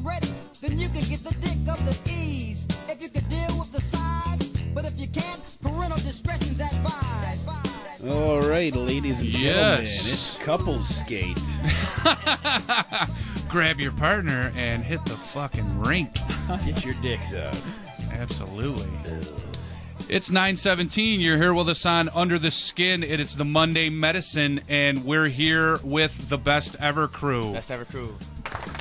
ready, then you can get the dick of the ease. If you can deal with the size, but if you can't, parental discretion's advised. All right, ladies and gentlemen, it's Couples Skate. Grab your partner and hit the fucking rink. Get your dicks out. Absolutely. It's 9:17. You're here with us on Under the Skin. It's the Monday Medicine, and we're here with the Best Ever crew. Best Ever crew.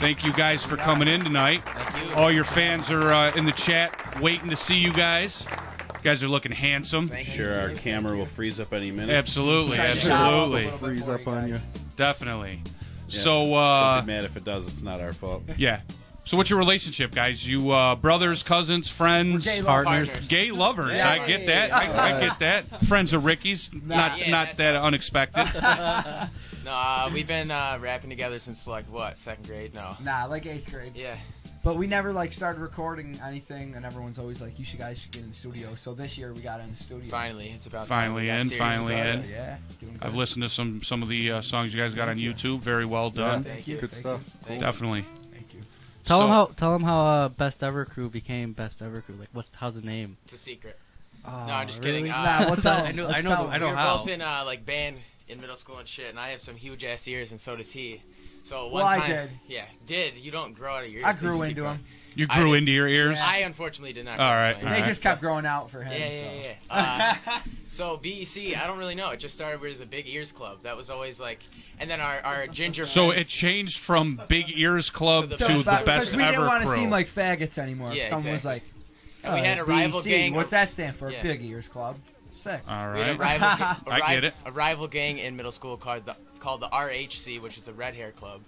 Thank you guys for coming in tonight. Thank you. All your fans are in the chat waiting to see you guys. You guys are looking handsome. Sure, our camera will freeze up any minute. Absolutely, absolutely. Freeze up on you. Definitely. Yeah, So, don't be mad if it does. It's not our fault. Yeah. So what's your relationship, guys? You brothers, cousins, friends, partners. Gay lovers. Yeah. I get that. I get that. Friends of Ricky's. Not that unexpected. No, we've been rapping together since, like, what, 2nd grade? No. Nah, like 8th grade. Yeah. But we never, like, started recording anything, and everyone's always like, you guys should get in the studio. So this year we got in the studio. Finally. It's about Finally in. Yeah. I've listened to some of the songs you guys got on YouTube. Very well done. Thank you. Good stuff. Definitely. Thank you. Tell them how Best Ever Crew became Best Ever Crew. Like, how's the name? It's a secret. Oh, No, I'm just really? kidding. Nah, what's up? I know we were how. both in, like, band in middle school and shit, and I have some huge-ass ears, and so does he. So one Well, time... I did. Yeah, You don't grow out of your ears. I they grew just keep into growing. them. You grew into your ears? I unfortunately did not. All right. grow They mine. just kept growing out for him. Yeah. So BEC, I don't really know. It just started with the Big Ears Club. That was always like, and then our ginger. So friends- it changed from Big Ears Club To to the the Best Best Because we didn't Ever want to crew. seem like faggots anymore. Yeah, Someone was like, And we had a rival BEC, gang. What's that stand for? Yeah. Big Ears Club. Sick. All We had a right. rival, I get it. A rival gang in middle school called the RHC, which is a Red Hair Club.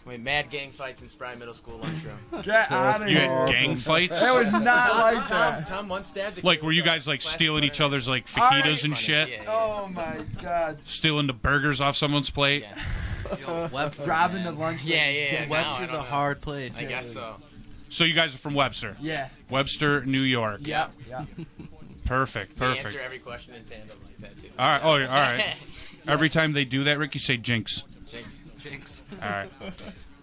We had mad gang fights in Spry Middle School lunchroom. Get out of You here. had gang fights? That was not like that. Tom once stabbed a Like, kid were you with a guys, like, plastic stealing each butter other's, like, All fajitas right. and shit? Yeah. Oh my God. Stealing the burgers off someone's plate? Yeah. Webster, Robbing man. the lunch. Yeah, ladies. yeah, Get- now I Webster's don't a know. hard place. I guess so. So you guys are from Webster? Yeah. Webster, New York. Yep. Yeah. Perfect, We answer perfect. every question in tandem like that, too. All right, all right. Every time they do that, Ricky, say jinx. Jinx. All right.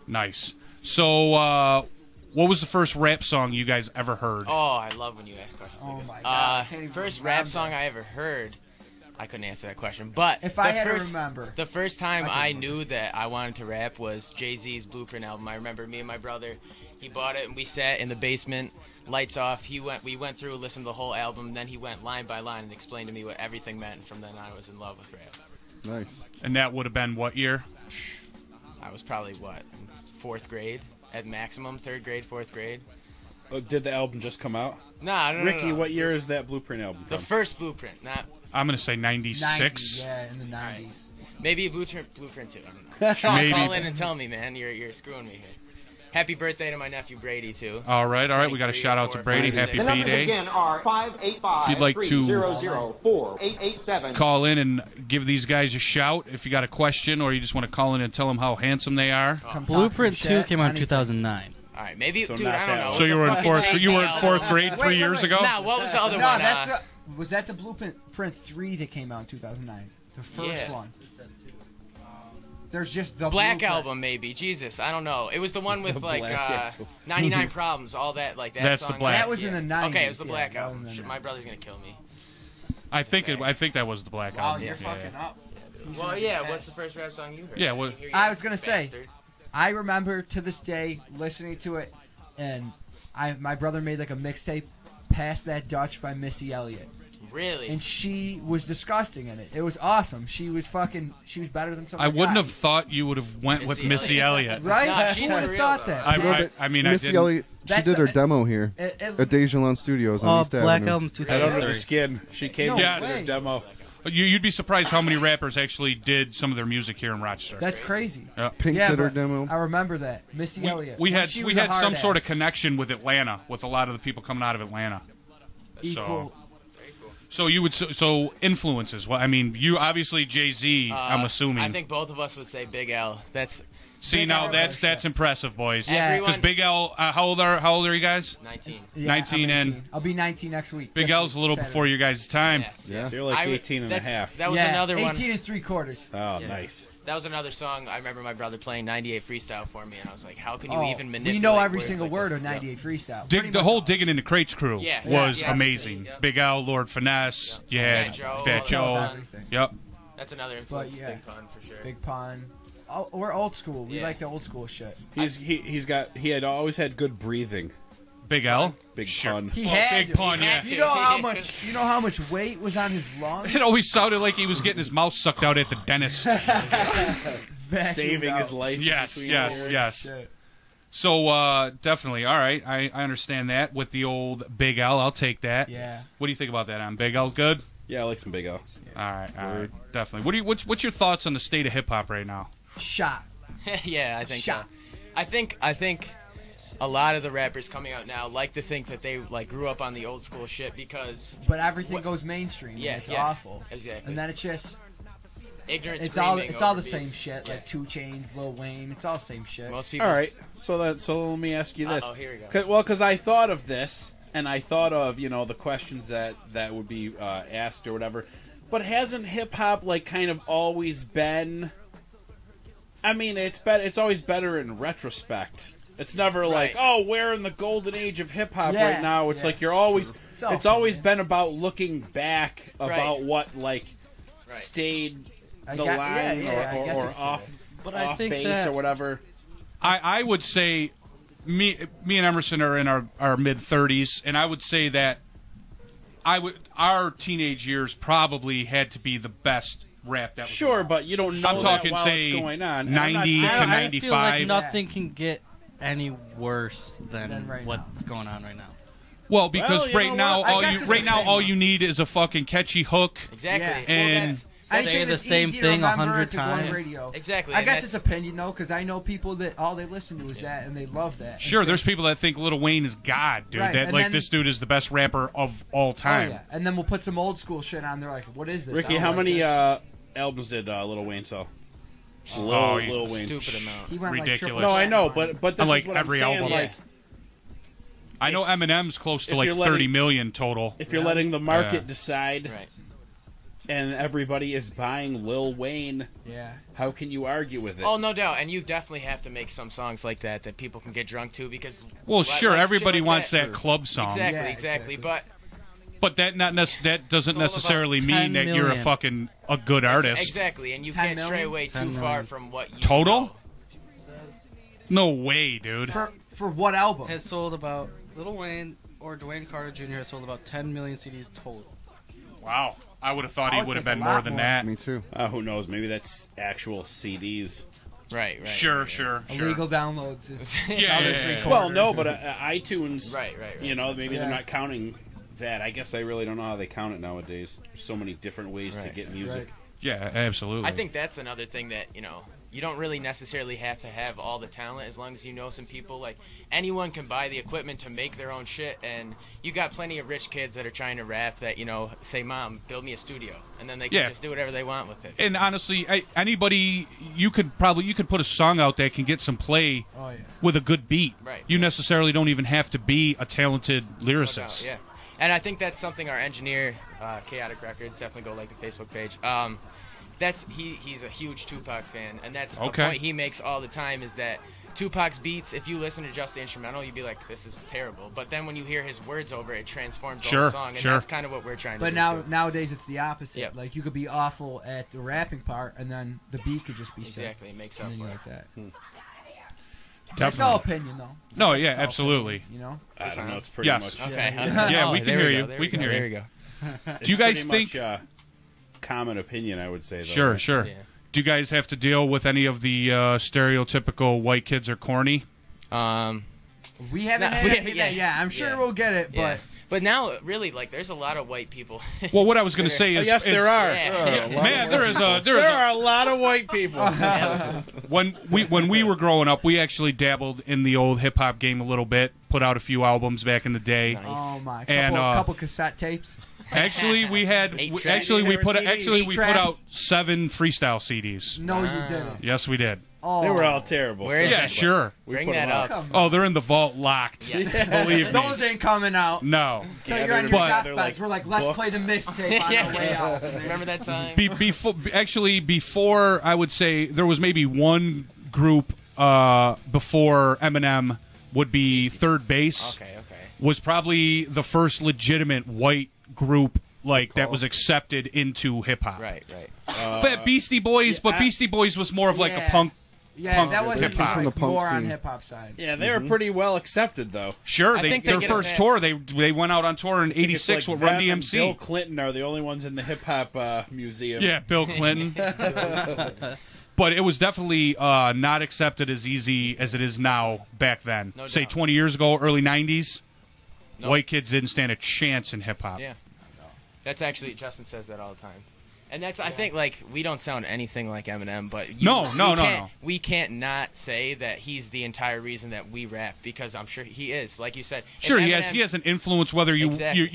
Nice. So, what was the first rap song you guys ever heard? Oh, I love when you ask questions Oh like my this. God, I can't even First remember. rap song I ever heard, I couldn't answer that question. But If I the had to first, remember. the first time I I could knew that I wanted to rap was Jay-Z's Blueprint album. I remember me and my brother, he bought it and we sat in the basement, lights off. We went through, listened to the whole album, then he went line by line and explained to me what everything meant. And from then on, I was in love with rap. Nice. And that would have been what year? I was probably, what, 4th grade? At maximum, 3rd grade, 4th grade. Oh, did the album just come out? No. Ricky, no. what year is that Blueprint album The from? first Blueprint, not... I'm going to say 96. 90s, yeah, in the 90s. Maybe Blueprint 2. I don't know. Sean, Maybe. call in and tell me, man. You're screwing me here. Happy birthday to my nephew Brady too. All right. We got a shout out to Brady. Happy The numbers B-Day. again are 585 If you'd like to 300 call in and give these guys a shout if you got a question or you just want to call in and tell them how handsome they are. Come talk Blueprint some 2 shit, came out in anything. 2009. All right, maybe, So dude. not I don't that know. old. So you were in fourth grade Wait, 3 wait, years wait. ago? Nah, what was the other No, one? that's was that the Blueprint 3 that came out in 2009? The first Yeah. one. There's just the Black Blueprint. Album, maybe. Jesus, I don't know. It was the one with like Black Album. 99 Problems, all that, like that. That's the song. Black- That was in the 90s. Okay, it was the yeah, Black that was Album. in the Shit, 90s. my brother's gonna kill me. I think that was the Black Wow, Album. you're fucking up. Well, yeah. What's the first rap song you heard? Yeah, what- I didn't hear you, I was gonna say, bastard. I remember to this day listening to it, and my brother made like a mixtape, "Pass That Dutch" by Missy Elliott, Really? and she was disgusting in it. It was awesome. She was better than some. I other wouldn't guy. have thought you would have went with Missy Missy Elliott. Right? Nah, she's Who for would have real, thought though. that? I mean, I Missy didn't. Elliott, she That's did her a- demo here It- at Dejalan Studios on Oh, East Black Avenue. Album's Right under 2003. the skin. She came No to Yes. the way. demo. You'd be surprised how many rappers actually did some of their music here in Rochester. That's crazy. Pink Yeah, did her but demo. I remember that Missy Elliott. We When had she we was a had some hard sort of ass. connection with Atlanta, with a lot of the people coming out of Atlanta. equal. So you would so influences. Well, I mean, you obviously Jay-Z. I'm assuming. I think both of us would say Big L. That's See, Big now L that's impressive, boys. Yeah. Because Big L, how old are you guys? 19. Yeah, 19 I'm and- 18. I'll be 19 next week. Big This L's a week, little Saturday. before your guys' time. Yes. Yeah. So you're like I would- 18 and a that's- half. That was yeah, another 18 one. and 3/4. Oh, Yeah. nice. That was another song. I remember my brother playing 98 Freestyle for me, and I was like, how can you even manipulate We know every words single like word this? of 98 Freestyle. The whole Digging in the Crates crew was Yeah, amazing. yep. Big Al, Lord Finesse, you had Fat Joe. Yep. That's another influence. But, Big Pun for sure. Big Pun. Oh, we're old school. We Yeah. like the old school shit. He had always had good breathing. Big L? Big Pun. He had Big Pun, yeah. You know how much weight was on his lungs? It always sounded like he was getting his mouth sucked out at the dentist. Saving his life. Yes, between yes, years. yes. Shit. So, definitely. All right, I understand that. With the old Big L, I'll take that. Yeah. What do you think about that, on Big L's good? Yeah, I like some Big L. All right, definitely. What's your thoughts on the state of hip-hop right now? Shot. Yeah, I think so. Shot. I think a lot of the rappers coming out now like to think that they like grew up on the old school shit because But everything goes mainstream. Yeah, and it's yeah. awful. Exactly. And then it's just ignorant it's all screaming it's all over the same beats. shit. Yeah. Like 2 Chainz, Lil Wayne. It's all the same shit. Most people. All right, so let me ask you this. Uh-oh, here we go. Because I thought of this, and I thought of the questions that would be asked or whatever. But hasn't hip hop like kind of always been? I mean, it's always better in retrospect. It's never like, oh, we're in the golden age of hip hop right now. It's like you're always. It's always been about looking back about what like stayed the line or off base or whatever. I would say me and Emerson are in our mid 30s, and I would say that our teenage years probably had to be the best rap that was Sure, around. but you don't know I'm talking, while say, it's going on. 90 to I 95. feel like nothing can get any worse than right what's going on right now. Well, because Well, you know all you need is a fucking catchy hook. Exactly. Yeah. And I say think the it's same easy to thing remember 100 it to go on times. radio. Exactly. I and guess that's- it's opinion though, because I know people that all they listen to is that, and they love that. Sure, there's people that think Lil Wayne is God, dude. Right, That and like then- this dude is the best rapper of all Oh, time. yeah. And then we'll put some old school shit on. They're like, "What is this?" I Ricky, don't how like many this. albums did Lil Wayne sell? Lil Wayne. stupid amount. He went ridiculous. Like No, I know, triple but this Like is what every I'm saying. album. Like, I know It's- Eminem's close to if like you're 30 letting- million total. if you're letting the market Yeah. decide, Right. and everybody is buying Lil Wayne, Yeah. how can you argue with it? Oh, no doubt. And you definitely have to make some songs like that people can get drunk to because. Well, like sure, shit everybody like wants that. that club song. Exactly, Yeah, exactly. exactly. But that that doesn't all about necessarily 10 mean that you're a million. fucking a good artist. Exactly, and you 10 can't stray million? away 10 too far million. from what you Total? know. No way, dude. For what album? Has sold about Lil Wayne or Dwayne Carter Jr. has sold about 10 million CDs total. Wow. I would have thought I he would would have think been a lot more than more. that. Me too. Who knows? Maybe that's actual CDs. Right, right. Sure, sure. Illegal downloads is Yeah, other yeah, three yeah. quarters. Well, no, but iTunes. Right, right, right. You know, maybe Yeah. they're not counting that. I guess I really don't know how they count it nowadays. There's so many different ways to Right. get music. Yeah, absolutely. I think that's another thing that, you don't really necessarily have to have all the talent as long as you know some people. Like, anyone can buy the equipment to make their own shit, and you got plenty of rich kids that are trying to rap that, say, Mom, build me a studio. And then they can just do whatever they want with it. And honestly, anybody you could put a song out that can get some play Oh yeah. with a good beat. Right. You necessarily don't even have to be a talented No doubt, lyricist. yeah. And I think that's something our engineer, Chaotic Records, definitely go like the Facebook page. He's a huge Tupac fan, and that's a point he makes all the time is that Tupac's beats, if you listen to just the instrumental, you'd be like, this is terrible. But then when you hear his words over it, transforms the whole song, and that's kind of what we're trying to But do. now too. nowadays it's the opposite. Yep. Like you could be awful at the rapping part, and then the beat could just be sick. Exactly, it makes up And then for you it. like that. Definitely. It's all opinion, though. No, yeah, It's all absolutely. opinion, you know. I don't know. It's pretty Yes. much. Okay. Yeah, we can there hear go, you. there We can go, hear you. There we go. Do you guys pretty think? much, common opinion? I would say. Though. Sure, sure. Yeah. Do you guys have to deal with any of the stereotypical white kids are corny? We haven't we had haven't it yet. yet. I'm sure Yeah. we'll get it, Yeah. But now, really, like, there's a lot of white people. Well, what I was going to say is, Yes, there are. Yeah. man, there is There are a lot of white people. when we were growing up, we actually dabbled in the old hip hop game a little bit. Put out a few albums back in the day. Nice. Oh my! And, Couple cassette tapes. Actually, we had Eight we- tracks. actually we put Eight actually we put tracks. out 7 freestyle CDs. No, you didn't. Yes, we did. Oh. They were all terrible. Where is Yeah, it? sure. We Bring put that 'em out. up. Oh, they're in the vault locked. Yeah. Believe me. Those ain't coming out. No. So you're on your But- deathbeds. We're like, let's play the mixtape on our way out. Remember that time? Before I would say there was maybe one group before Eminem would be third base. Okay. Was probably the first legitimate white group that was accepted into hip hop. Right. But Beastie Boys, Beastie Boys was more of like a Yeah. punk. Yeah, Punk that wasn't hip-hop. From the like punk more on scene. hip hop side. Yeah, they were pretty well accepted though. Sure, I think they their get a first pass. tour they went out on tour in I think it's '86 like with Run them and DMC. Bill Clinton are the only ones in the hip hop museum. Yeah, Bill Clinton. But it was definitely not accepted as easy as it is now back then. No Say doubt. 20 years ago, early 90s, Nope. white kids didn't stand a chance in hip hop. Yeah. That's actually Justin says that all the time. And that's I think we don't sound anything like Eminem, but No. We can't not say that he's the entire reason that we rap because I'm sure he is, like you said. And Sure, he Eminem- has an influence whether you Exactly.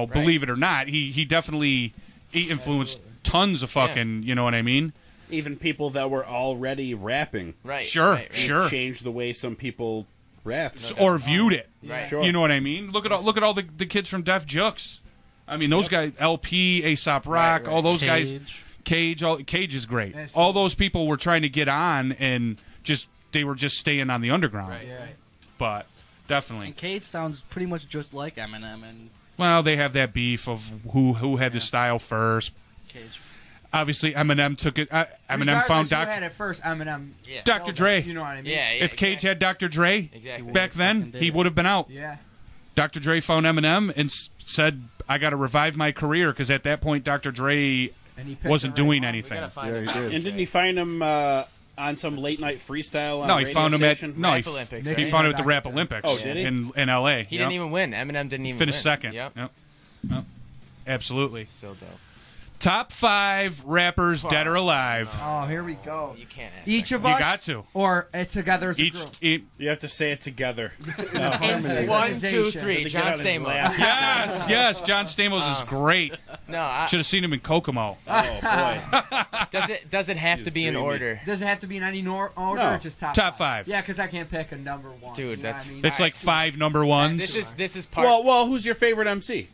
believe it or not. He definitely influenced tons of fucking, you know what I mean? Even people that were already rapping. Right. Sure, right. sure. Changed the way some people rapped. Or viewed it. Right. Sure. You know what I mean? Look at all the kids from Def Jux. I mean, those guys, LP, Aesop Rock, Right. all those guys. Cage. Cage is great. Yes. All those people were trying to get on, and they were just staying on the underground. Right. Yeah. But definitely, And Cage sounds pretty much just like Eminem and well, they have that beef of who had the style first. Cage. Obviously, Eminem took it. Eminem Regardless found who had it first, Eminem. Yeah. Dr. Dre. You know what I mean? Yeah. If Cage had Dr. Dre Exactly. back then, fucking did he it. would have been out. Yeah. Dr. Dre found Eminem and said, "I got to revive my career," because at that point, Dr. Dre And he picked wasn't the right doing one. anything. We gotta find Yeah, him. he did. And didn't he find him on some late night freestyle on No, a he radio found him station? at no, Rap Olympics, he right? found him at the Rap Dr. Dre. Olympics. Oh, did he? in L.A. He didn't even win. Eminem didn't even Finished win. second. Yep. Yep. Absolutely. Still dope. Top 5 rappers dead or alive. Oh, here we go. You can't ask Each that. of You us, got to. or together as a Each, group. You have to say it together. Harmonization. 1, 2, Have 3. to get John on his Stamos. lap. yes. John Stamos is great. No, Should have seen him in Kokomo. Oh boy. does it have to He's be in dreamy. order? Does it have to be in any order No. or just top Top five. Yeah, because I can't pick a number one. Dude, you know that's- what I mean? It's like 5 number ones. This is part. Well, who's your favorite MC?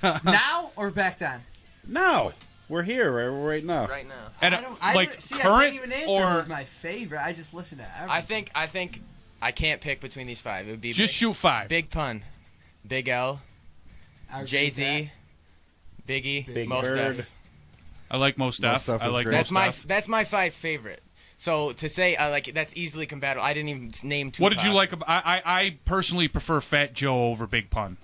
now or back then? Now. We're here right now. right now. And, I don't. I like don't- see, I current can't even answer or who's my favorite. I just listen to everything. I think I can't pick between these 5. It would be just shoot 5. Big Pun, Big L, I agree Jay with Z, Biggie, Big Mos Bird. Def. I like most stuff. Def I is like great. most stuff. That's my 5 favorite. So to say that's easily compatible. I didn't even name Tupac. What did you like about I personally prefer Fat Joe over Big Pun.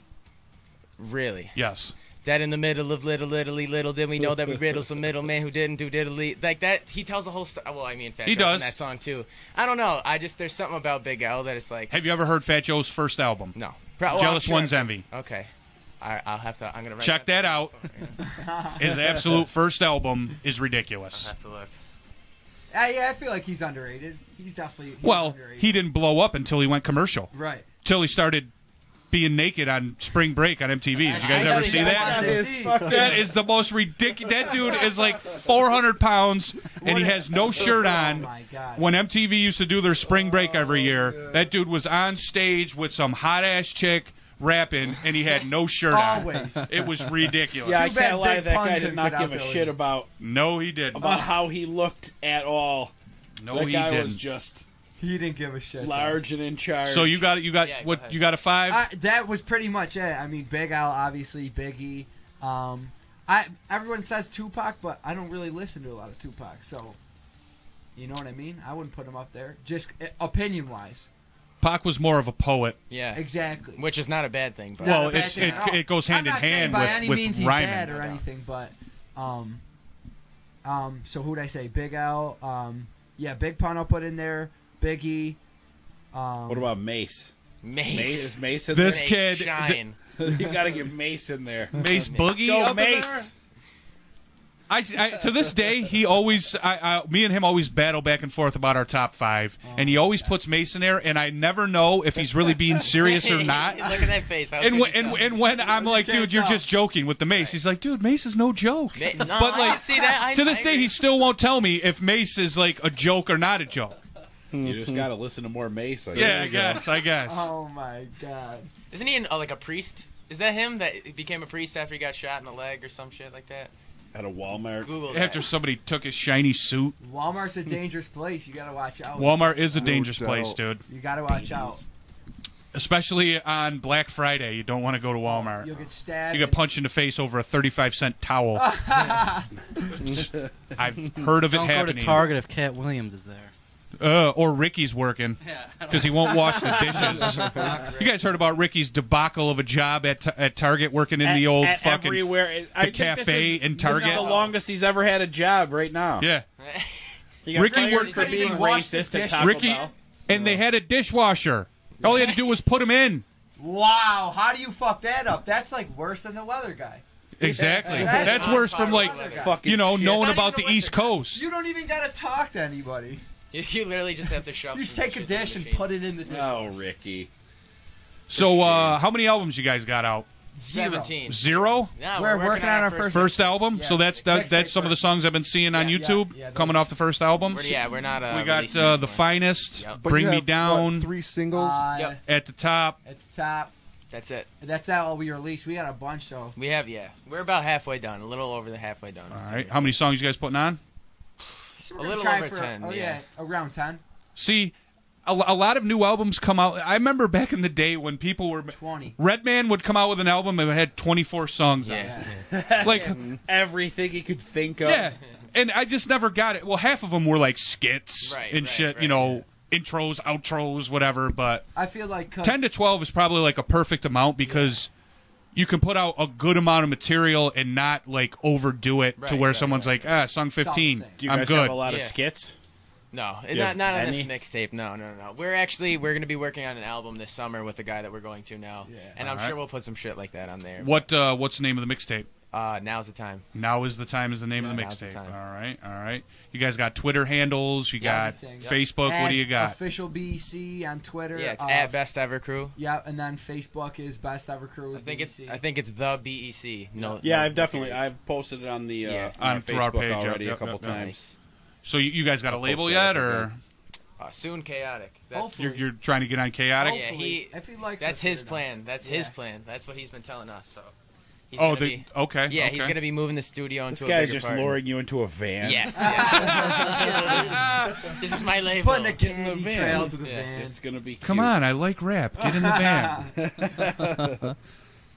Really? Yes. Dead in the middle of little did we know that we riddled some middleman who didn't do diddly like that. He tells a whole story. Well, I mean, Fat He Joe's does. in that song too. I don't know. There's something about Big L that it's like Have you ever heard Fat Joe's first album? no. Jealous One's Envy. Okay. I'll have to. I'm gonna write Check that out. His absolute first album is I'll ridiculous. have to look. yeah, I feel like he's underrated. He's definitely Well, underrated. he didn't blow up until he went commercial. right. Till he started being naked on Spring Break on MTV. Did you guys ever Actually, see I that? wanted That is the most ridiculous. That dude is like 400 pounds, and he has no shirt Oh on. my God. When MTV used to do their Spring Break every year, that dude was on stage with some hot-ass chick rapping, and he had no shirt Always. on. It was ridiculous. Yeah, I Too bad can't lie. Big That Pun guy couldn't did not get give out a there shit with No, he didn't. about how he looked at all. No, That he guy didn't. was just He didn't give a shit. large and in charge. So you got Yeah, go what? ahead. You got a 5? That was pretty much it. I mean, Big Al, obviously, Biggie. Everyone says Tupac, but I don't really listen to a lot of Tupac. So, you know what I mean? I wouldn't put him up there. Just opinion-wise. Pac was more of a poet. Yeah. Exactly. Which is not a bad thing, but Well, Not a bad it's thing at all. it goes hand I'm in not saying hand by any with means he's rhyming. bad or anything, but so who'd I say? Big Al. Yeah, Big Pun I'll put in there. Biggie. What about Mace? Mace. Is Mace in This Mace kid- shine. there? You got to get Mace in there. Mace Boogie Go up in Mace. there? To this day, he always, me and him always battle back and forth about our top 5, and he always puts Mace in there, and I never know if he's really being serious or not. Look at that face. And when I'm like, dude, you're just joking with the Mace, he's like, dude, Mace is no joke. No, but like, see that. to this day, he still won't tell me if Mace is like a joke or not a joke. You just got to listen to more Mace. I guess. Oh my god. Isn't he like a priest? Is that him that became a priest after he got shot in the leg or some shit like that? At a Walmart. Google After that. somebody took his shiny suit. Walmart's a dangerous place. You gotta watch out. Walmart is a dangerous place, dude. You gotta watch out. Especially on Black Friday, you don't want to go to Walmart. You'll get stabbed. You get punched in the face over a 35-cent towel. I've heard of it Don't happening. go to Target if Cat Williams is there. Or Ricky's working because he won't wash the dishes. You guys heard about Ricky's debacle of a job at Target, working in the old fucking everywhere. the cafe in Target. This is the longest he's ever had a job right now. Yeah, Ricky worked for being racist at Taco Ricky, Bell. and they had a dishwasher. All he had to do was put him in. Wow, how do you fuck that up? That's like worse than the weather guy. Exactly. That's worse from like knowing about the East Coast. You don't even gotta talk to anybody. You literally just have to shove. You just take a dish and put it in the dish. Oh, Ricky. So, how many albums you guys got out? 17. Zero? No, We're working on our First album? Yeah. So that's some of the songs I've been seeing on YouTube yeah, coming off the first album. We're not. We got The Finest, Yep. But Bring you Me have, Down, what, 3 singles? Yep. At the Top. At the top. That's it. That's all we released. We got a bunch though. We have, We're about halfway done. A little over the halfway done. All right. How many songs you guys putting on? We're A gonna little try over for 10, Oh yeah. around 10. See, a lot of new albums come out. I remember back in the day when people were... 20. Redman would come out with an album and it had 24 songs on it. Like, everything he could think of. yeah. And I just never got it. Well, half of them were like skits Right, and right, shit, right, you know, intros, outros, whatever. But I feel like 10 to 12 is probably like a perfect amount because you can put out a good amount of material and not like overdo it to where someone's like, song 15, Do you I'm guys good. have a lot of skits? No, You not have on this any? mixtape. No. We're going to be working on an album this summer with the guy that we're going to now, and I'm sure we'll put some shit like that on there. What's the name of the mixtape? Now's the time. Now is the time is the name of the Now's the mixtape. time. All right. You guys got Twitter handles. You got everything. Facebook. What do you got? Official BEC on Twitter. Yeah, it's at Best Ever Crew. Yeah, and then Facebook is Best Ever Crew. I think it's the BEC. No. Yeah, no, I've posted it on the on through our Facebook page already yep, a couple yep, yep. times. So you guys got a label post that yet, up or Soon Chaotic. That's, Hopefully. you're trying to get on Chaotic? yeah, if he likes that's us, his we're plan. That's Yeah. his plan. That's what he's been telling us. So. He's Oh, gonna be, okay. Yeah, okay. he's going to be moving the studio into This a guy's bigger just part. luring you into a van. Yes. This is my label. Putting a Get in the candy van. trail to the Yeah. van. It's gonna be cute. Come on, I like rap. Get in the van.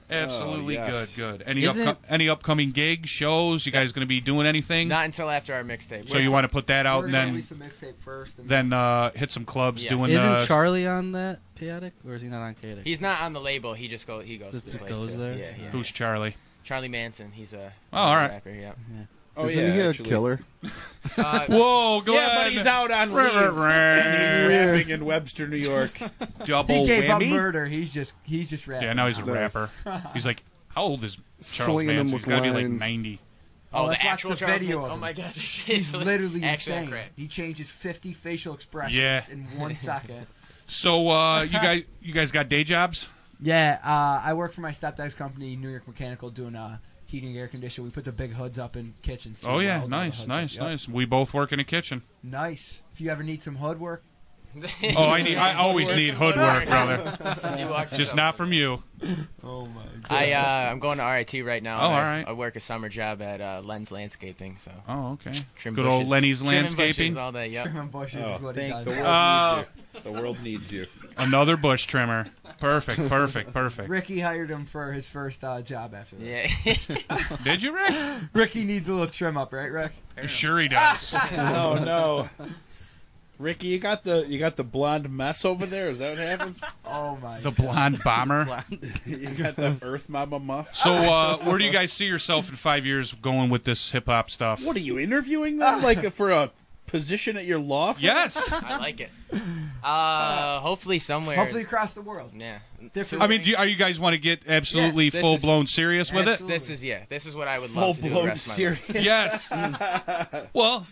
Absolutely Oh, yes. good. Isn't- Any upcoming gigs, shows? You guys going to be doing anything? Not until after our mixtape. So you want to put that out We're and gonna then release a mixtape first. And hit some clubs Yes. doing Isn't Charlie on that Chaotic, or is he not on Chaotic? He's not on the label. He goes to Just the place goes too. there? Yeah. Who's Charlie? Charlie Manson. He's a all right. rapper. Yeah. Oh, Isn't yeah, he a actually. killer? Whoa, Glenn. Yeah, but he's out on leave. And he's rapping in Webster, New York. Double he gave up whammy. murder. He's just rapping. Yeah, now he's a Nice. rapper. He's like, how old is Charles Slinging him Manson? with He's got to be like lines. 90. Oh, let's the watch actual the Charles video Manson. of Oh my him. god, He's literally actually insane. crap. He changes 50 facial expressions Yeah. in 1 second. So you guys got day jobs? Yeah, I work for my stepdad's company, New York Mechanical, doing heating and air conditioning. We put the big hoods up in kitchens. Oh yeah, Weld all the nice. hoods up. Yep. We both work in a kitchen. Nice. If you ever need some hood work, Oh, I always need hood work, brother. You walk Just yourself. not from you. oh my god. I'm going to RIT right now. Oh, and all right. I work a summer job at Lens Landscaping. So Oh, okay. trim Good bushes. old Lenny's Trimming Landscaping. bushes all day. Yep. Trimming bushes Oh, is what he thank does. the world needs you. The world needs you. Another bush trimmer. Perfect. Ricky hired him for his first job after this. Yeah. Did you, Rick? Ricky needs a little trim up, right, Rick? Sure he does. Oh no, Ricky, you got the blonde mess over there. Is that what happens? Oh my. The blonde bomber. You got the Earth Mama muff. So, where do you guys see yourself in 5 years going with this hip hop stuff? What are you interviewing them like for a position at your law firm? Yes. I like it. Hopefully somewhere. Hopefully across the world. Yeah. Different. I mean, are you guys want to get absolutely this full blown serious with it? This is what I would love to do the Full-blown rest of my life. serious. Yes. Well,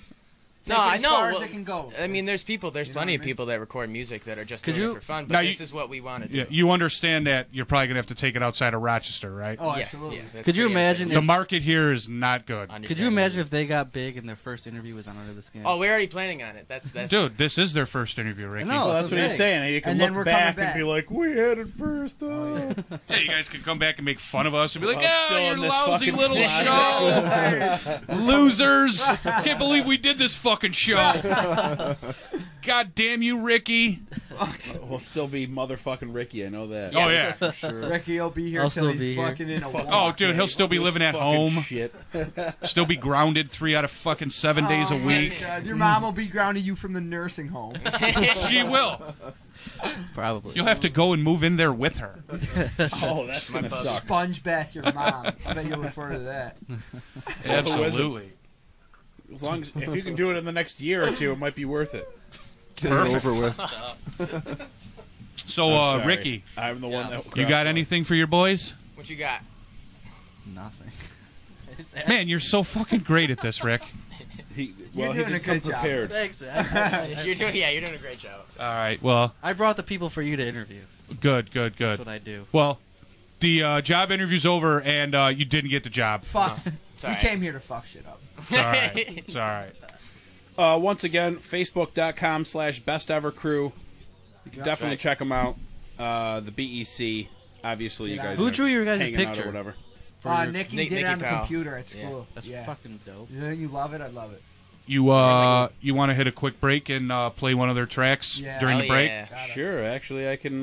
No, I as know. far as Well, it can go. I mean, there's plenty what of I mean? people that record music that are just Could doing you- it for fun, Now but you- this is what we want to do. yeah, you understand that you're probably going to have to take it outside of Rochester, right? Oh, Yeah, absolutely. yeah, that's Could you pretty imagine The market here is not good. Could you imagine if they got big and their first interview was on Under the Skin? Oh, we're already planning on it. That's Dude, this is their first interview, Ricky. I know. Well, that's what he's Okay. saying. You can And then look we're coming back and back. be like, we had it first. Yeah, you guys can come back and make fun of us and be like, I'm yeah, still you're in this lousy fucking little closet." show. Losers. Can't believe we did this fucking show. God damn you, Ricky. We'll still be motherfucking Ricky. I know that. Oh, yeah. Sure. Ricky will be here I'll till still he's be here. fucking in a walk. Oh, dude, he'll still be This living at fucking home. Shit. Still be grounded 3 out of fucking 7 days a Oh, my week. God. Your mom will be grounding you from the nursing home. She will. Probably. You'll have to go and move in there with her. Oh, that's My gonna buzz. suck. Sponge bath your mom. I bet you'll refer to that. Absolutely. As long as if you can do it in the next year or two, it might be worth it. Get it over with. So, I'm sorry. Ricky, I'm the one Yeah. that. you got anything for your boys? What you got? Nothing. Man, you're so fucking great at this, Rick. You're He doing a did come good job. prepared. Thanks. You're doing a great job. All right, well, I brought the people for you to interview. good. That's what I do. Well, the job interview's over, and you didn't get the job. Fuck. It's all We right. came here to fuck shit up. It's all right. It's all right. Once again, Facebook.com/BestEverCrew. You can definitely right. check them out. The BEC, obviously, you guys. Who are drew your guys' hanging out picture? or whatever. Nikki Nick- did it Nicky on the Powell. computer at Yeah. school. That's Yeah. fucking dope. You love it? I love it. You want to hit a quick break and play one of their tracks Yeah. during the Hell break? yeah. Got it. Sure, actually, I can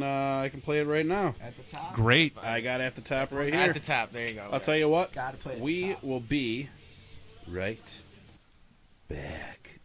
play it right now. At the top. Great. I got it at the top right here. At the top. There you go. I'll tell you what. Gotta play at the We top. will be right back.